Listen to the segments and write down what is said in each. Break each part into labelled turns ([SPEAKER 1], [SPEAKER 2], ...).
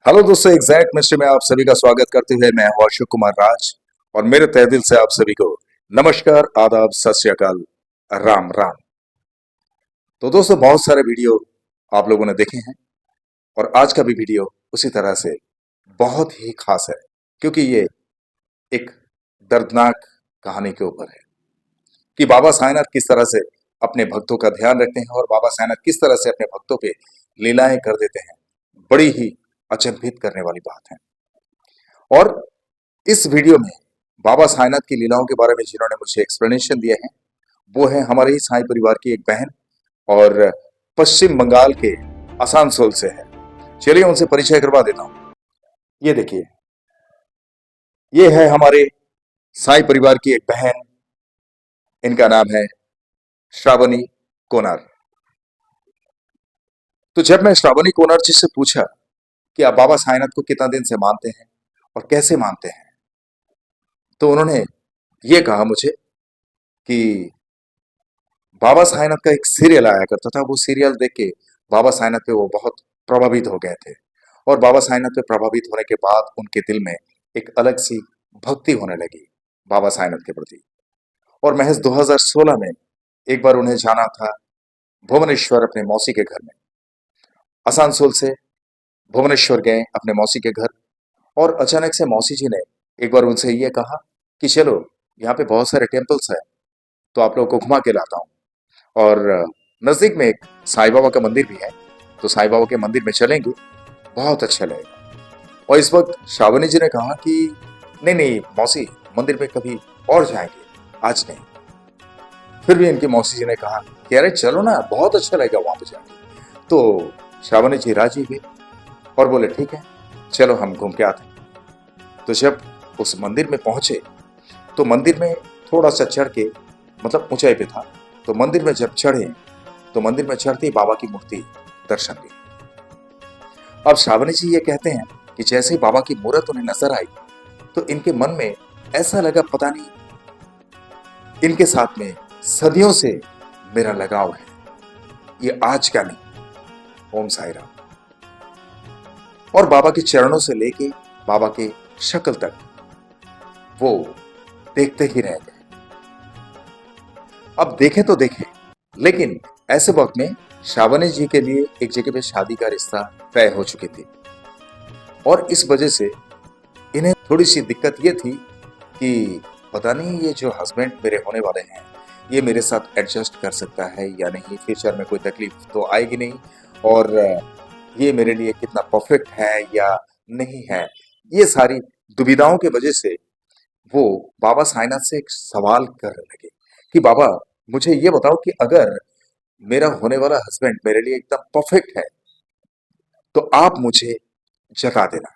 [SPEAKER 1] Hello दोस्तों, exact mister में आप सभी का स्वागत करते हुए मैं हूं अशोक कुमार राज और मेरे तहे दिल से आप सभी को नमस्कार, आदाब, सत श्री अकाल, राम राम। तो दोस्तों, बहुत सारे वीडियो आप लोगों ने देखे हैं और आज का भी वीडियो उसी तरह से बहुत ही खास है, क्योंकि ये एक दर्दनाक कहानी के ऊपर है कि बाबा साईंनाथ किस तरह से अपने भक्तों का ध्यान रखते हैं और बाबा साईंनाथ किस तरह से अपने भक्तों पे लीलाएं कर देते हैं। बड़ी ही अचंभित करने वाली बात है। और इस वीडियो में बाबा साईंनाथ की लीलाओं के बारे में जिन्होंने मुझे एक्सप्लेनेशन दिए हैं, वो है हमारे ही साईं परिवार की एक बहन और पश्चिम बंगाल के आसानसोल से है। चलिए उनसे परिचय करवा देता हूँ। ये देखिए, ये है हमारे साईं परिवार की एक बहन। इनका नाम है श्रावणी कोनार। तो जब मैं श्रावणी कोनार जी से पूछा कि आप बाबा साईंनाथ को कितना दिन से मानते हैं और कैसे मानते हैं, तो उन्होंने ये कहा मुझे कि बाबा साईंनाथ का एक सीरियल आया करता था। वो सीरियल देख के बाबा साईंनाथ पे वो बहुत प्रभावित हो गए थे और बाबा साईंनाथ पे प्रभावित होने के बाद उनके दिल में एक अलग सी भक्ति होने लगी बाबा साईंनाथ के प्रति। और महज 2016 में एक बार उन्हें जाना था भुवनेश्वर अपने मौसी के घर में। आसनसोल से भुवनेश्वर गए अपने मौसी के घर और अचानक से मौसी जी ने एक बार उनसे ये कहा कि चलो, यहाँ पे बहुत सारे टेम्पल्स हैं, तो आप लोगों को घुमा के लाता हूँ। और नजदीक में एक साईं बाबा का मंदिर भी है, तो साईं बाबा के मंदिर में चलेंगे, बहुत अच्छा लगेगा। और इस वक्त श्रावणी जी ने कहा कि नहीं नहीं मौसी, मंदिर में कभी और जाएंगे, आज नहीं। फिर भी इनकी मौसी जी ने कहा कि अरे चलो ना, बहुत अच्छा लगेगा वहां पे जाके। तो श्रावणी जी राजी हुए और बोले ठीक है, चलो हम घूम के आते हैं। तो जब उस मंदिर में पहुंचे तो मंदिर में थोड़ा सा चढ़ के, मतलब ऊंचाई पे था, तो मंदिर में जब चढ़े तो मंदिर में चढ़ते ही बाबा की मूर्ति दर्शन दी। अब श्रावणी जी ये कहते हैं कि जैसे ही बाबा की मूर्त उन्हें नजर आई तो इनके मन में ऐसा लगा, पता नहीं, इनके साथ में सदियों से मेरा लगाव है, ये आज का नहीं। ओम साई राम। और बाबा के चरणों से लेके बाबा के शक्ल तक वो देखते ही रह गए। अब देखें तो देखें, लेकिन ऐसे वक्त में श्रावणी जी के लिए एक जगह पे शादी का रिश्ता तय हो चुकी थी और इस वजह से इन्हें थोड़ी सी दिक्कत ये थी कि पता नहीं ये जो हस्बैंड मेरे होने वाले हैं, ये मेरे साथ एडजस्ट कर सकता है या नहीं, फ्यूचर में कोई तकलीफ तो आएगी नहीं, और ये मेरे लिए कितना परफेक्ट है या नहीं है। ये सारी दुविधाओं की वजह से वो बाबा साईंनाथ से एक सवाल करने लगे कि बाबा, मुझे ये बताओ कि अगर मेरा होने वाला हस्बैंड मेरे लिए एकदम परफेक्ट है तो आप मुझे जता देना।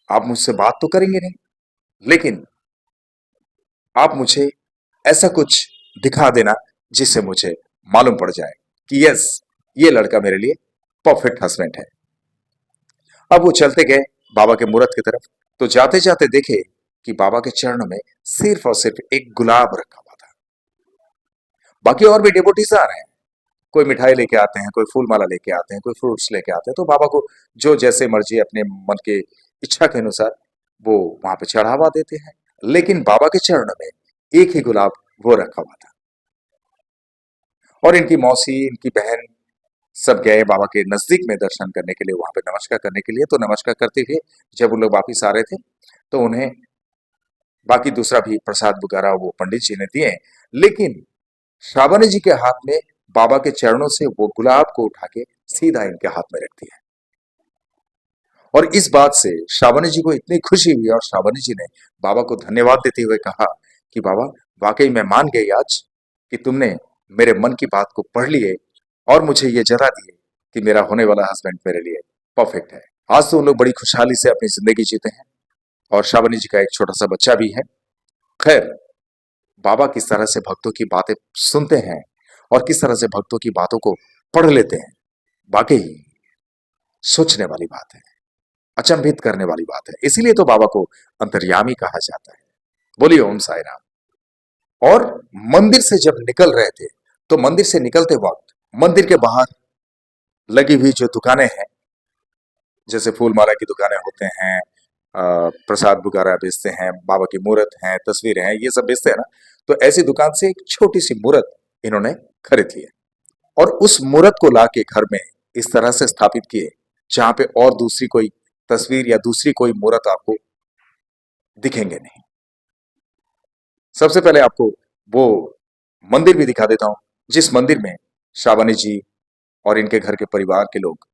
[SPEAKER 1] आप मुझसे बात तो करेंगे नहीं, लेकिन आप मुझे ऐसा कुछ दिखा देना जिससे मुझे मालूम पड़ जाए कि यस, ये लड़का मेरे लिए परफेक्ट हस्बैंड है। अब वो चलते गए बाबा के मूर्त की तरफ, तो जाते जाते देखे कि बाबा के चरणों में सिर्फ और सिर्फ एक गुलाब रखा हुआ था। बाकी और भी डिवोटीज आ रहे हैं, कोई मिठाई लेके आते हैं, कोई फूल माला लेके आते हैं, कोई फ्रूट्स लेके आते हैं, तो बाबा को जो जैसे मर्जी अपने मन के इच्छा के अनुसार वो वहां पे चढ़ावा देते हैं। लेकिन बाबा के चरणों में एक ही गुलाब वो रखा हुआ था। और इनकी मौसी, इनकी बहन सब गए बाबा के नजदीक में दर्शन करने के लिए, वहां पे नमस्कार करने के लिए। तो नमस्कार करते हुए जब वो लोग वापिस आ रहे थे तो उन्हें बाकी दूसरा भी प्रसाद वगैरह वो पंडित जी ने दिए, लेकिन श्रावणी जी के हाथ में बाबा के चरणों से वो गुलाब को उठा के सीधा इनके हाथ में रख दिया। और इस बात से श्रावणी जी को इतनी खुशी हुई और श्रावणी जी ने बाबा को धन्यवाद देते हुए कहा कि बाबा, वाकई मैं मान गई आज कि तुमने मेरे मन की बात को पढ़ लिए और मुझे ये जता दिए कि मेरा होने वाला हस्बैंड मेरे लिए परफेक्ट है। आज तो उन लोग बड़ी खुशहाली से अपनी जिंदगी जीते हैं और श्रावणी जी का एक छोटा सा बच्चा भी है। खैर, बाबा किस तरह से भक्तों की बातें सुनते हैं और किस तरह से भक्तों की बातों को पढ़ लेते हैं, वाकई सोचने वाली बात है, अचंभित करने वाली बात है। इसीलिए तो बाबा को अंतर्यामी कहा जाता है। बोलिए ओम साई राम। और मंदिर से जब निकल रहे थे तो मंदिर से निकलते वक्त मंदिर के बाहर लगी हुई जो दुकानें हैं जैसे फूल माला की दुकानें होते हैं, प्रसाद वगैरह बेचते हैं, बाबा की मूर्त हैं, तस्वीरें हैं, ये सब बेचते हैं ना। तो ऐसी दुकान से एक छोटी सी मूर्त इन्होंने खरीद ली है और उस मूर्त को लाके घर में इस तरह से स्थापित किए जहां पे और दूसरी कोई तस्वीर या दूसरी कोई मूर्त आपको दिखेंगे नहीं। सबसे पहले आपको वो मंदिर भी दिखा देता हूं जिस मंदिर में श्रावणी जी और इनके घर के परिवार के लोग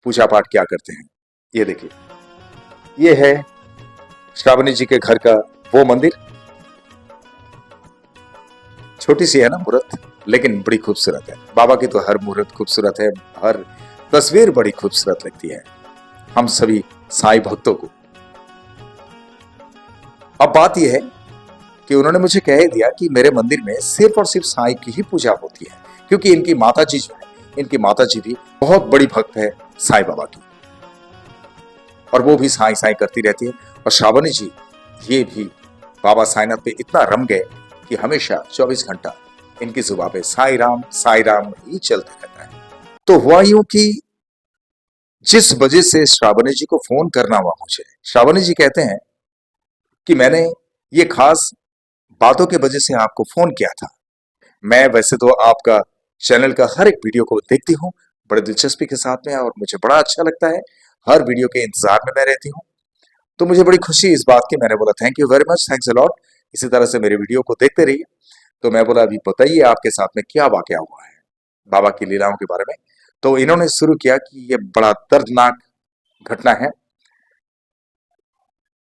[SPEAKER 1] पूजा पाठ क्या करते हैं। ये देखिए, ये है श्रावणी जी के घर का वो मंदिर। छोटी सी है ना मूर्त, लेकिन बड़ी खूबसूरत है। बाबा की तो हर मूर्त खूबसूरत है, हर तस्वीर बड़ी खूबसूरत लगती है हम सभी साईं भक्तों को। अब बात यह है कि उन्होंने मुझे कह ही दिया कि मेरे मंदिर में सिर्फ और सिर्फ साईं की ही पूजा होती है, क्योंकि इनकी माता जी जो है, इनकी माता जी भी बहुत बड़ी भक्त है साईं बाबा की, और वो भी साईं साईं करती रहती है। और श्रावणी जी ये भी बाबा साईनाथ पे इतना रम गए कि हमेशा 24 घंटा इनकी जुबान पे साईं राम ही चलते रहता है। तो हुआ यूं कि जिस वजह से श्रावणी जी को फोन करना हुआ मुझे, श्रावणी जी कहते हैं कि मैंने ये खास बातों के वजह से आपको फोन किया था। मैं वैसे तो आपका चैनल का हर एक वीडियो को देखती हूँ बड़े दिलचस्पी के साथ में, और मुझे बड़ा अच्छा लगता है, हर वीडियो के इंतजार में मैं रहती हूँ। तो मुझे बड़ी खुशी इस बात की, मैंने बोला thank you very much, thanks a lot, इसी तरह से मेरे वीडियो को देखते रहिए। तो मैं बोला अभी बताइए आपके साथ में क्या वाकया हुआ है बाबा की लीलाओं के बारे में। तो इन्होंने शुरू किया कि ये बड़ा दर्दनाक घटना है,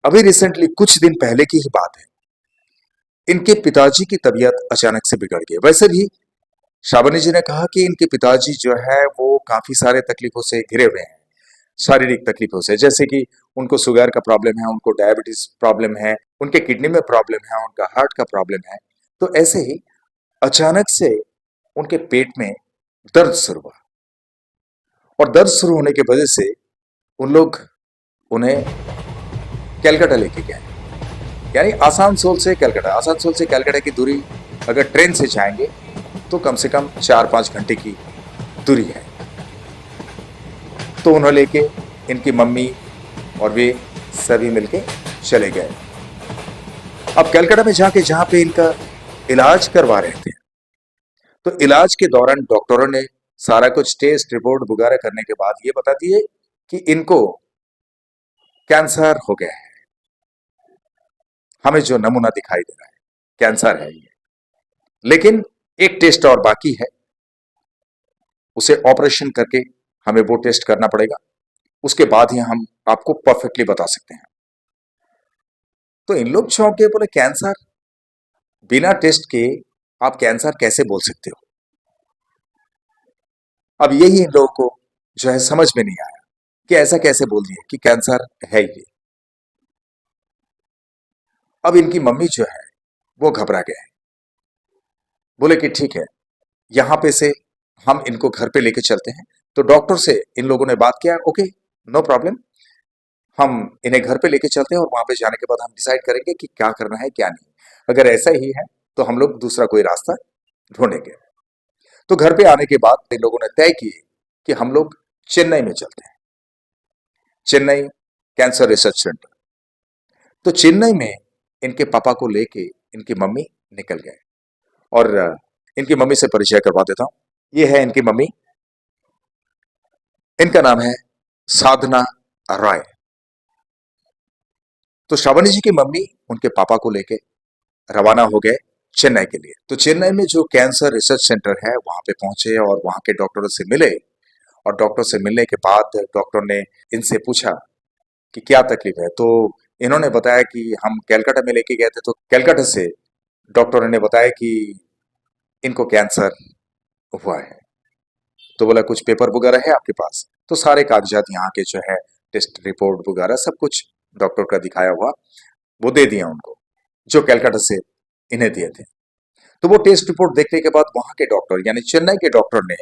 [SPEAKER 1] अभी रिसेंटली कुछ दिन पहले की ही बात है। इनके पिताजी की तबीयत अचानक से बिगड़ गई। वैसे भी श्रावणी जी ने कहा कि इनके पिताजी जो है वो काफी सारे तकलीफों से घिरे हुए हैं, शारीरिक तकलीफों से, जैसे कि उनको शुगर का प्रॉब्लम है, उनको डायबिटीज प्रॉब्लम है, उनके किडनी में प्रॉब्लम है, उनका हार्ट का प्रॉब्लम है। तो ऐसे ही अचानक से उनके पेट में दर्द शुरू हुआ, और दर्द शुरू होने की वजह से उन लोग उन्हें कैलकाटा लेके गए। यानी आसानसोल से कैलकाटा की दूरी अगर ट्रेन से जाएंगे तो कम से कम 4-5 घंटे की दूरी है। तो उन्हें लेके इनकी मम्मी और वे सभी मिलके चले गए। अब कलकत्ता में जाके जहां पे इनका इलाज करवा रहे थे, तो इलाज के दौरान डॉक्टरों ने सारा कुछ टेस्ट रिपोर्ट वगैरह करने के बाद ये बता दिए कि इनको कैंसर हो गया है। हमें जो नमूना दिखाई दे रहा है कैंसर है ये, लेकिन एक टेस्ट और बाकी है, उसे ऑपरेशन करके हमें वो टेस्ट करना पड़ेगा, उसके बाद ही हम आपको परफेक्टली बता सकते हैं। तो इन लोग चौंक गए, बोले कैंसर? बिना टेस्ट के आप कैंसर कैसे बोल सकते हो? अब यही इन लोगों को जो है समझ में नहीं आया कि ऐसा कैसे बोल दिए कि कैंसर है ये। अब इनकी मम्मी जो है वो घबरा गए, बोले कि ठीक है, यहां पे से हम इनको घर पे लेके चलते हैं। तो डॉक्टर से इन लोगों ने बात किया, ओके नो प्रॉब्लम, हम इन्हें घर पे लेके चलते हैं और वहां पे जाने के बाद हम डिसाइड करेंगे कि क्या करना है क्या नहीं। अगर ऐसा ही है तो हम लोग दूसरा कोई रास्ता ढूंढेंगे। तो घर पे आने के बाद इन लोगों ने तय किए कि हम लोग चेन्नई में चलते हैं, चेन्नई कैंसर रिसर्च सेंटर। तो चेन्नई में इनके पापा को लेके इनकी मम्मी निकल गए, और इनकी मम्मी से परिचय करवा देता हूं। ये है इनकी मम्मी, इनका नाम है साधना रॉय। तो श्रावणी जी की मम्मी उनके पापा को लेके रवाना हो गए चेन्नई के लिए। तो चेन्नई में जो कैंसर रिसर्च सेंटर है वहां पे पहुंचे और वहां के डॉक्टरों से मिले, और डॉक्टर से मिलने के बाद डॉक्टर ने इनसे पूछा कि क्या तकलीफ है। तो इन्होंने बताया कि हम कैलकाटा में लेके गए थे, तो कैलकाटा से डॉक्टरों ने बताया कि इनको कैंसर हुआ है। तो बोला कुछ पेपर वगैरह है आपके पास? तो सारे कागजात यहाँ के जो है, टेस्ट रिपोर्ट वगैरह सब कुछ डॉक्टर का दिखाया हुआ वो दे दिया उनको, जो कैलकाटा से इन्हें दिए थे। तो वो टेस्ट रिपोर्ट देखने के बाद वहां के डॉक्टर यानी चेन्नई के डॉक्टर ने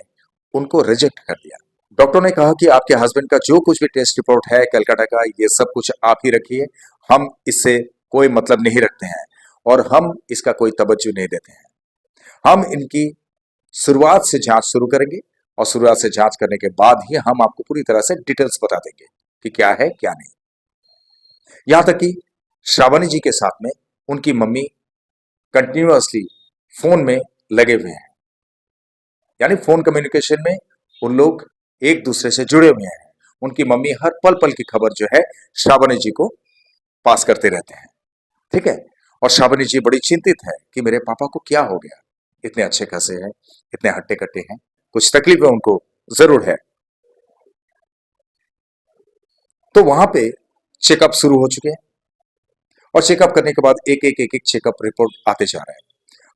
[SPEAKER 1] उनको रिजेक्ट कर दिया। डॉक्टर ने कहा कि आपके हस्बैंड का जो कुछ भी टेस्ट रिपोर्ट है कलकत्ता का, ये सब कुछ आप ही रखिए, हम इससे कोई मतलब नहीं रखते हैं और हम इसका कोई तवज्जो नहीं देते हैं। हम इनकी शुरुआत से जांच शुरू करेंगे और शुरुआत से जांच करने के बाद ही हम आपको पूरी तरह से डिटेल्स बता देंगे। कि क्या है क्या नहीं। यहां तक कि श्रावणी जी के साथ में उनकी मम्मी कंटिन्यूअसली फोन में लगे हुए हैं, यानी फोन कम्युनिकेशन में उन लोग एक दूसरे से जुड़े हुए हैं। उनकी मम्मी हर पल पल की खबर जो है श्रावणी जी को पास करते रहते हैं, ठीक है। और श्रावणी जी बड़ी चिंतित है कि मेरे पापा को क्या हो गया, इतने अच्छे खासे हैं, इतने हट्टे कट्टे हैं, कुछ तकलीफें उनको जरूर है। तो वहां पे चेकअप शुरू हो चुके हैं और चेकअप करने के बाद एक एक चेकअप रिपोर्ट आते जा रहे हैं।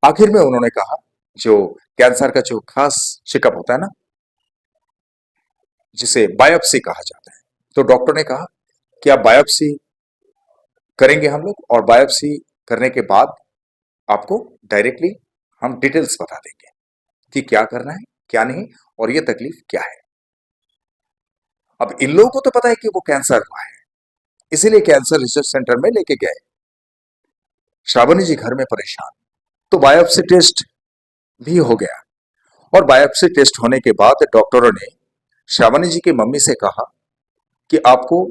[SPEAKER 1] आखिर में उन्होंने कहा, जो कैंसर का जो खास चेकअप होता है ना, जिसे बायोप्सी कहा जाता है, तो डॉक्टर ने कहा कि आप बायोप्सी करेंगे हम लोग, और बायोप्सी करने के बाद आपको डायरेक्टली हम डिटेल्स बता देंगे कि क्या करना है क्या नहीं और ये तकलीफ क्या है। अब इन लोगों को तो पता है कि वो कैंसर हुआ है, इसीलिए कैंसर रिसर्च सेंटर में लेके गए। श्रावणी जी घर में परेशान, तो बायोप्सी टेस्ट भी हो गया, और बायोप्सी टेस्ट होने के बाद डॉक्टरों ने श्रावणी जी की मम्मी से कहा कि आपको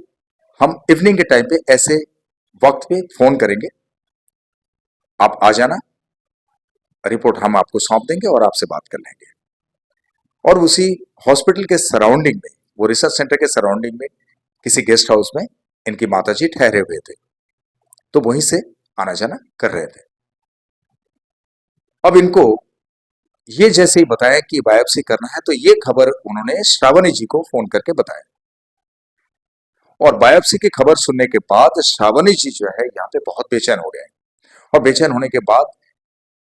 [SPEAKER 1] हम इवनिंग के टाइम पे ऐसे वक्त पे फोन करेंगे, आप आ जाना, रिपोर्ट हम आपको सौंप देंगे और आपसे बात कर लेंगे। और उसी हॉस्पिटल के सराउंडिंग में, वो रिसर्च सेंटर के सराउंडिंग में किसी गेस्ट हाउस में इनकी माताजी ठहरे हुए थे, तो वहीं से आना जाना कर रहे थे। अब इनको ये जैसे ही बताया कि बायोप्सी करना है, तो ये खबर उन्होंने श्रावणी जी को फोन करके बताया, और बायोप्सी की खबर सुनने के बाद श्रावणी जी जो है यहाँ पे बहुत बेचैन हो गए। और बेचैन होने के बाद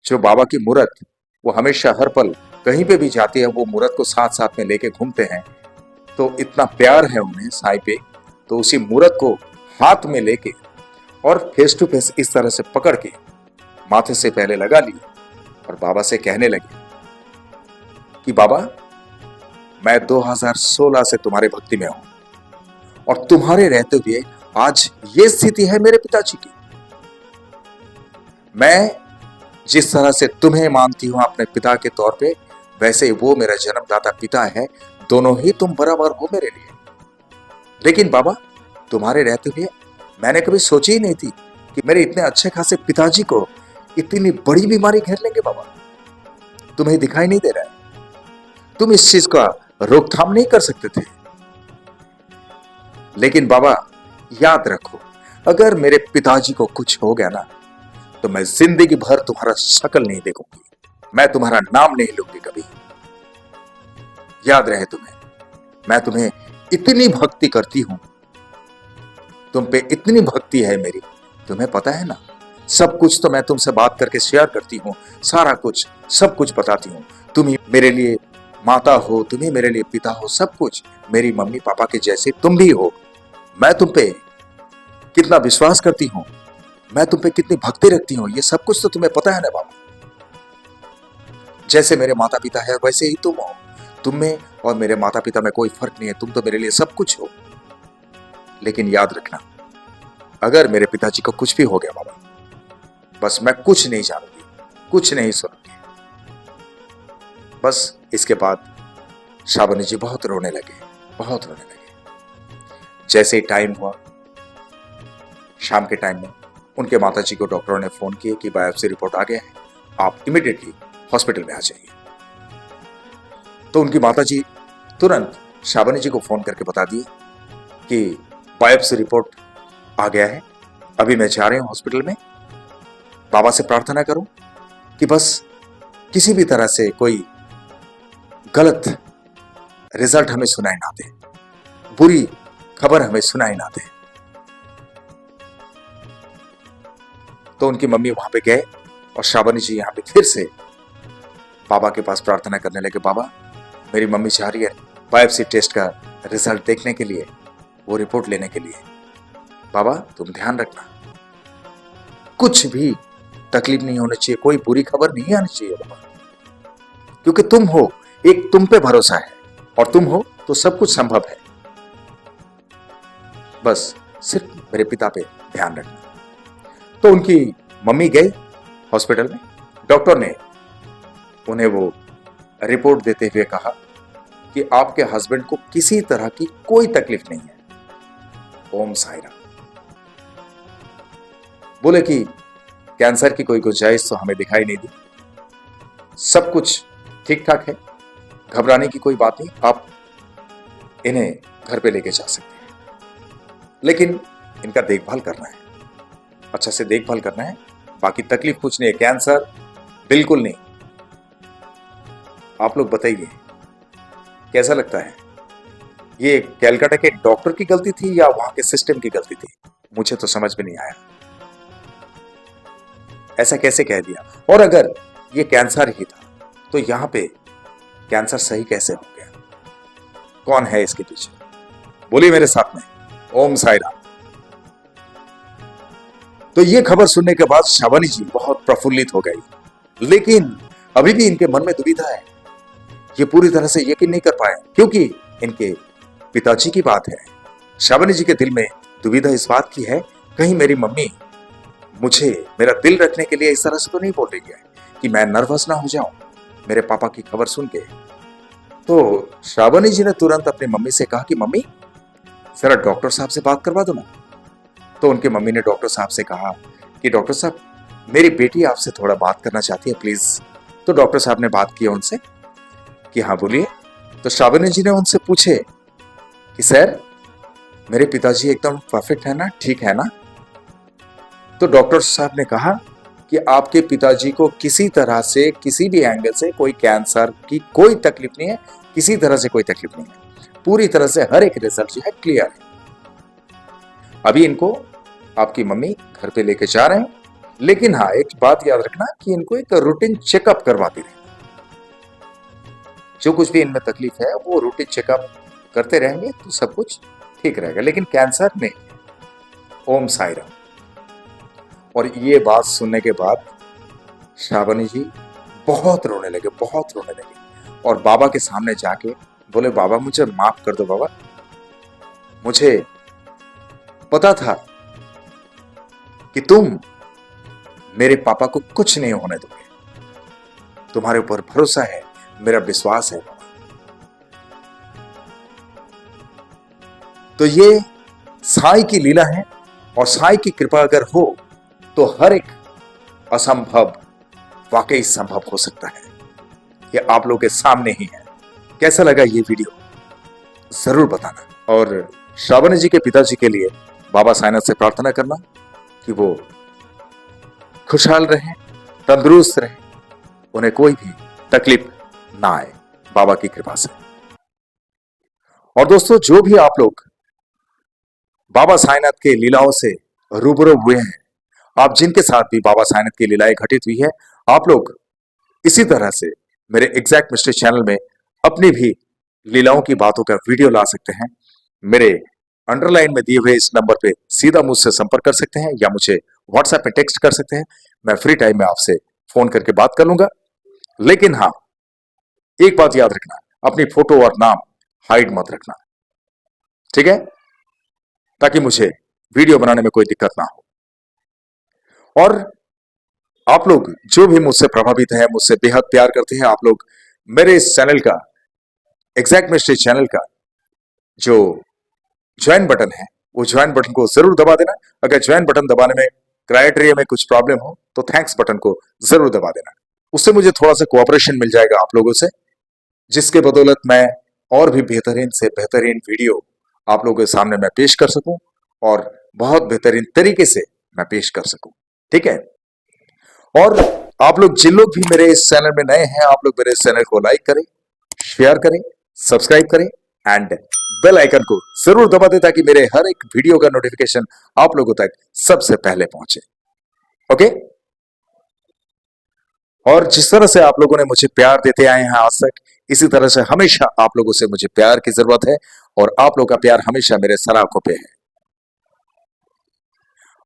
[SPEAKER 1] जो बाबा की मूर्त, वो हमेशा हर पल कहीं पे भी जाती है, वो मूर्त को साथ साथ में लेके घूमते हैं, तो इतना प्यार है उन्हें साईं पे, तो उसी मूर्त को हाथ में लेके और फेस टू फेस इस तरह से पकड़ के माथे से पहले लगा लिए और बाबा से कहने लगे कि बाबा, मैं 2016 से तुम्हारे भक्ति में हूं, और तुम्हारे रहते हुए आज ये स्थिति है मेरे पिताजी की। मैं जिस तरह से तुम्हें मानती हूं अपने पिता के तौर पे, वैसे वो मेरा जन्मदाता पिता है, दोनों ही तुम बराबर हो मेरे लिए। लेकिन बाबा, तुम्हारे रहते हुए मैंने कभी सोची ही नहीं थी कि मेरे इतने अच्छे खासे पिताजी को इतनी बड़ी बीमारी घेर लेंगे। बाबा, तुम्हें दिखाई नहीं दे रहा है? तुम इस चीज का रोकथाम नहीं कर सकते थे? लेकिन बाबा, याद रखो, अगर मेरे पिताजी को कुछ हो गया ना, तो मैं जिंदगी भर तुम्हारा शक्ल नहीं देखूंगी, मैं तुम्हारा नाम नहीं लूंगी कभी। याद रहे तुम्हें, मैं तुम्हें इतनी भक्ति करती हूं, तुम पे इतनी भक्ति है मेरी, तुम्हें पता है ना। सब कुछ तो मैं तुमसे बात करके शेयर करती हूँ, सारा कुछ सब कुछ बताती हूँ। तुम ही मेरे लिए माता हो, तुम ही मेरे लिए पिता हो, सब कुछ मेरी मम्मी पापा के जैसे तुम भी हो। मैं तुम पे कितना विश्वास करती हूँ, मैं तुम पे कितनी भक्ति रखती हूँ, ये सब कुछ तो तुम्हें पता है ना बाबा। जैसे मेरे माता पिता है वैसे ही तुम हो, तुम में और मेरे माता पिता में कोई फर्क नहीं है, तुम तो मेरे लिए सब कुछ हो। लेकिन याद रखना, अगर मेरे पिताजी को कुछ भी हो गया बाबा, बस मैं कुछ नहीं जानूंगी, कुछ नहीं सुनूंगी। बस इसके बाद श्रावणी जी बहुत रोने लगे, बहुत रोने लगे। जैसे ही टाइम हुआ, शाम के टाइम में उनके माताजी को डॉक्टरों ने फोन किया कि बायोप्सी रिपोर्ट आ गया है, आप इमीडिएटली हॉस्पिटल में आ जाइए। तो उनकी माताजी तुरंत श्रावणी जी को फोन करके बता दिए कि बायोप्सी रिपोर्ट आ गया है, अभी मैं जा रही हूं हॉस्पिटल में। बाबा से प्रार्थना करूं कि बस किसी भी तरह से कोई गलत रिजल्ट हमें सुनाई ना दे, बुरी खबर हमें सुनाई ना दे। तो उनकी मम्मी वहां पे गए और श्रावणी जी यहाँ पे फिर से बाबा के पास प्रार्थना करने लगे, बाबा, मेरी मम्मी चाह रही है बायोप्सी टेस्ट का रिजल्ट देखने के लिए, वो रिपोर्ट लेने के लिए। बाबा, तुम ध्यान रखना, कुछ भी तकलीफ नहीं होनी चाहिए, कोई बुरी खबर नहीं आनी चाहिए बाबा, क्योंकि तुम हो, एक तुम पे भरोसा है, और तुम हो तो सब कुछ संभव है। बस सिर्फ मेरे पिता पे ध्यान रखना। तो उनकी मम्मी गई हॉस्पिटल में, डॉक्टर ने उन्हें वो रिपोर्ट देते हुए कहा कि आपके हस्बैंड को किसी तरह की कोई तकलीफ नहीं है, ओम साई राम। बोले कि कैंसर की कोई गुंजाइश तो हमें दिखाई नहीं दी, सब कुछ ठीक ठाक है, घबराने की कोई बात नहीं, आप इन्हें घर पे लेके जा सकते हैं, लेकिन इनका देखभाल करना है, अच्छा से देखभाल करना है, बाकी तकलीफ कुछ नहीं है, कैंसर बिल्कुल नहीं। आप लोग बताइए कैसा लगता है, ये कैलकाटा के डॉक्टर की गलती थी या वहां के सिस्टम की गलती थी? मुझे तो समझ में नहीं आया, ऐसा कैसे कह दिया। और अगर ये कैंसर ही था तो यहां पे कैंसर सही कैसे हो गया, कौन है इसके पीछे? बोलिए मेरे साथ में, ओम साई राम। तो ये खबर सुनने के बाद शाबानी जी बहुत प्रफुल्लित हो गई, लेकिन अभी भी इनके मन में दुविधा है, ये पूरी तरह से यकीन नहीं कर पाए क्योंकि इनके पिताजी की बात है। शाबानी जी के दिल में दुविधा इस बात की है, कहीं मेरी मम्मी मुझे मेरा दिल रखने के लिए इस तरह से तो नहीं बोल रही है कि मैं नर्वस ना हो जाऊं मेरे पापा की खबर सुन के। तो श्रावणी जी ने तुरंत अपनी मम्मी से कहा कि मम्मी जरा डॉक्टर साहब से बात करवा दो ना। तो उनकी मम्मी ने डॉक्टर साहब से कहा कि डॉक्टर साहब मेरी बेटी आपसे थोड़ा बात करना चाहती है प्लीज। तो डॉक्टर साहब ने बात की उनसे कि हाँ बोलिए। तो श्रावणी जी ने उनसे पूछे कि सर मेरे पिताजी एकदम परफेक्ट है ना, ठीक है ना? तो डॉक्टर साहब ने कहा कि आपके पिताजी को किसी तरह से किसी भी एंगल से कोई कैंसर की कोई तकलीफ नहीं है, किसी तरह से कोई तकलीफ नहीं है, पूरी तरह से हर एक रिजल्ट जो है क्लियर है। अभी इनको आपकी मम्मी घर पे लेके जा रहे हैं, लेकिन हाँ एक बात याद रखना कि इनको एक रूटीन चेकअप करवाती रहे, जो कुछ भी इनमें तकलीफ है वो रूटीन चेकअप करते रहेंगे तो सब कुछ ठीक रहेगा, लेकिन कैंसर नहीं। ओम साई राम। और ये बात सुनने के बाद श्रावणी जी बहुत रोने लगे, बहुत रोने लगे, और बाबा के सामने जाके बोले बाबा मुझे माफ कर दो बाबा, मुझे पता था कि तुम मेरे पापा को कुछ नहीं होने दोगे, तुम्हारे ऊपर भरोसा है, मेरा विश्वास है बाबा। तो ये साईं की लीला है, और साईं की कृपा अगर हो तो हर एक असंभव वाकई संभव हो सकता है। ये आप लोगों के सामने ही है। कैसा लगा ये वीडियो जरूर बताना, और श्रावणी जी के पिताजी के लिए बाबा साईनाथ से प्रार्थना करना कि वो खुशहाल रहे, तंदुरुस्त रहे, उन्हें कोई भी तकलीफ ना आए बाबा की कृपा से। और दोस्तों जो भी आप लोग बाबा साईनाथ के लीलाओं से रूबरू हुए हैं, आप जिनके साथ भी बाबा साईनाथ की लीलाएं घटित हुई है, आप लोग इसी तरह से मेरे एग्जैक्ट मिस्ट्री चैनल में अपनी भी लीलाओं की बातों का वीडियो ला सकते हैं। मेरे अंडरलाइन में दिए हुए इस नंबर पे सीधा मुझसे संपर्क कर सकते हैं या मुझे व्हाट्सएप पे टेक्स्ट कर सकते हैं। मैं फ्री टाइम में आपसे फोन करके बात कर लूंगा। लेकिन हाँ एक बात याद रखना, अपनी फोटो और नाम हाइड मत रखना, ठीक है, ताकि मुझे वीडियो बनाने में कोई दिक्कत ना हो। और आप लोग जो भी मुझसे प्रभावित है, मुझसे बेहद प्यार करते हैं, आप लोग मेरे इस चैनल का, एग्जैक्ट मिस्ट्री चैनल का जो ज्वाइन बटन है वो ज्वाइन बटन को जरूर दबा देना। अगर ज्वाइन बटन दबाने में क्राइटेरिया में कुछ प्रॉब्लम हो तो थैंक्स बटन को जरूर दबा देना। उससे मुझे थोड़ा सा कोऑपरेशन मिल जाएगा आप लोगों से, जिसके बदौलत मैं और भी बेहतरीन से बेहतरीन वीडियो आप लोगों के सामने मैं पेश कर सकूं और बहुत बेहतरीन तरीके से मैं पेश कर सकूं, ठीक है। और आप लोग जिन लोग भी मेरे इस चैनल में नए हैं, आप लोग मेरे इस चैनल को लाइक करें, शेयर करें, सब्सक्राइब करें एंड बेल आइकन को जरूर दबा दें ताकि मेरे हर एक वीडियो का नोटिफिकेशन आप लोगों तक सबसे पहले पहुंचे, ओके। और जिस तरह से आप लोगों ने मुझे प्यार देते आए हैं आज तक, इसी तरह से हमेशा आप लोगों से मुझे प्यार की जरूरत है, और आप लोगों का प्यार हमेशा मेरे सराखों पे है।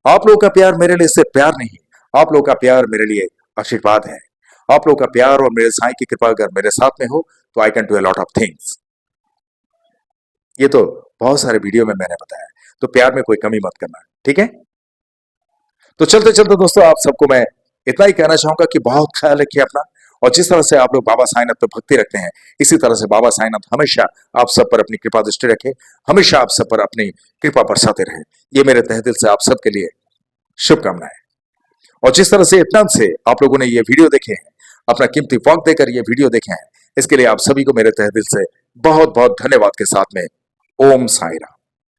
[SPEAKER 1] आप लोगों का प्यार मेरे लिए सिर्फ प्यार नहीं, आप लोगों का प्यार मेरे लिए आशीर्वाद है। आप लोगों का प्यार और मेरे साईं की कृपा अगर मेरे साथ में हो तो I can do a lot of things. ये तो बहुत सारे वीडियो में मैंने बताया, तो प्यार में कोई कमी मत करना, ठीक है। तो चलते चलते दोस्तों आप सबको मैं इतना ही कहना चाहूंगा कि बहुत ख्याल रखिए अपना, और जिस तरह से आप लोग बाबा साईनाथ पर भक्ति रखते हैं, इसी तरह से बाबा साईनाथ हमेशा आप सब पर अपनी कृपा दृष्टि रखे, हमेशा आप सब पर अपनी कृपा बरसाते रहे। ये मेरे तहे दिल से आप सबके लिए शुभकामनाएं। और जिस तरह से इतना से आप लोगों ने ये वीडियो देखे हैं, अपना कीमती वक्त देकर ये वीडियो देखे हैं, इसके लिए आप सभी को मेरे तहे दिल से बहुत बहुत धन्यवाद के साथ में ओम साई राम।